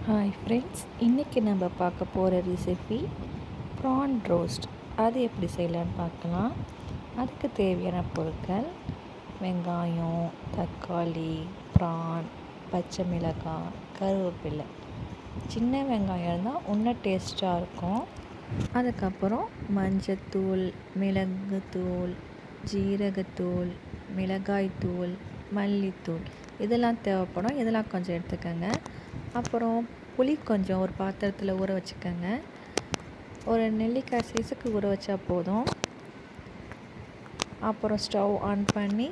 Hi friends, இன்றைக்கி நம்ம பார்க்க போகிற ரெசிபி ப்ரான் ரோஸ்ட். அது எப்படி செய்யலான்னு பார்க்கலாம். அதுக்கு தேவையான பொருட்கள்: வெங்காயம், தக்காளி, ப்ரான், பச்சை மிளகாய், கருவேப்பிலை. சின்ன வெங்காயம் இருந்தால் இன்னும் டேஸ்ட்டாக இருக்கும். அதுக்கப்புறம் மஞ்சத்தூள், மிளகுத்தூள், ஜீரகத்தூள், மிளகாய்த்தூள், மல்லித்தூள் இதெல்லாம் தேவைப்படும். இதெல்லாம் கொஞ்சம் எடுத்துக்கோங்க. அப்புறம் புளி கொஞ்சம் ஒரு பாத்திரத்தில் ஊற வச்சுக்கோங்க. ஒரு நெல்லிக்காய் சைஸுக்கு ஊற வச்சா போதும். அப்புறம் ஸ்டவ் ஆன் பண்ணி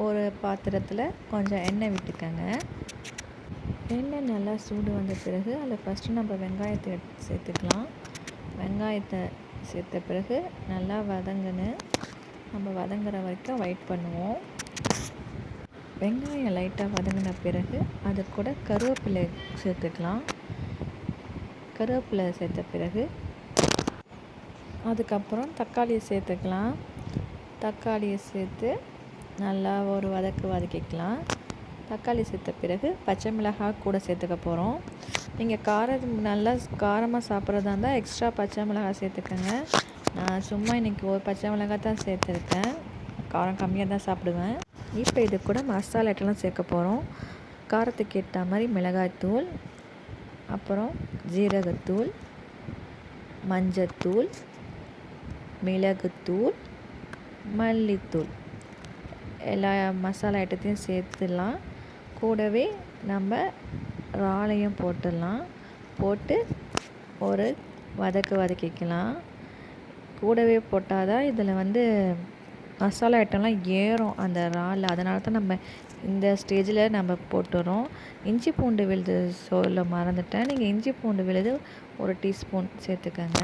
ஒரு பாத்திரத்தில் கொஞ்சம் எண்ணெய் விட்டுக்கோங்க. எண்ணெய் நல்லா சூடு வந்த பிறகு அதில் ஃபஸ்ட்டு நம்ம வெங்காயத்தை சேர்த்துக்கலாம். வெங்காயத்தை சேர்த்த பிறகு நல்லா நம்ம வதங்குற வரைக்கும் வெயிட் பண்ணுவோம். வெங்காயம் லைட்டாக வதங்கின பிறகு அது கூட கருவேப்பிலை சேர்த்துக்கலாம். கருவேப்பிலை சேர்த்த பிறகு அதுக்கப்புறம் தக்காளியை சேர்த்துக்கலாம். தக்காளியை சேர்த்து நல்லா ஒரு வதக்கிக்கலாம். தக்காளி சேர்த்த பிறகு பச்சை மிளகாய் கூட சேர்த்துக்க போகிறோம். நீங்கள் நல்லா காரமாக சாப்பிட்றதா இருந்தால் எக்ஸ்ட்ரா பச்சை மிளகாய் சேர்த்துக்கோங்க. நான் சும்மா இன்றைக்கி ஒரு பச்சை மிளகாய் தான் சேர்த்துருக்கேன். காரம் கம்மியாக தான் சாப்பிடுவேன். இப்போ இது கூட மசாலா ஐட்டம்லாம் சேர்க்க போகிறோம். காரத்துக்கு ஏற்ற மாதிரி மிளகாய்த்தூள், அப்புறம் ஜீரகத்தூள், மஞ்சத்தூள், மிளகுத்தூள், மல்லித்தூள் எல்லா மசாலா ஐட்டத்தையும் சேர்த்துடலாம். கூடவே நம்ம இறாலையும் போட்டு ஒரு வதக்கிக்கலாம். கூடவே போட்டால் தான் இதில் மசாலா ஐட்டம்லாம் ஏறும் அந்த இறால். அதனால தான் நம்ம இந்த ஸ்டேஜில் நம்ம போட்டுறோம். இஞ்சி பூண்டு விழுது சொல்ல மறந்துட்டேன். நீங்கள் இஞ்சி பூண்டு விழுது ஒரு டீஸ்பூன் சேர்த்துக்கோங்க.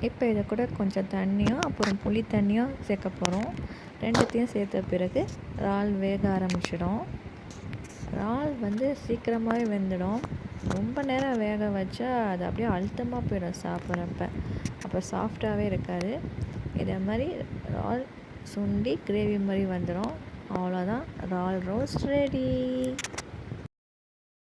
இப்போ இதை கூட கொஞ்சம் தண்ணியும் அப்புறம் புளி தண்ணியும் சேர்க்க போகிறோம். ரெண்டுத்தையும் சேர்த்த பிறகு இறால் வேக ஆரம்பிச்சிடும். இறால் சீக்கிரமாகவே வெந்துடும். ரொம்ப நேரம் வேக வச்சா அது அப்படியே அழுத்தமாக போயிடும் சாப்பிட்றப்ப. அப்போ சாஃப்டாகவே இருக்காது. இதே மாதிரி இறால் சுண்டி கிரேவி மாதிரி வந்துடும். அவ்வளோதான், இறால் ரோஸ்ட் ரெடி.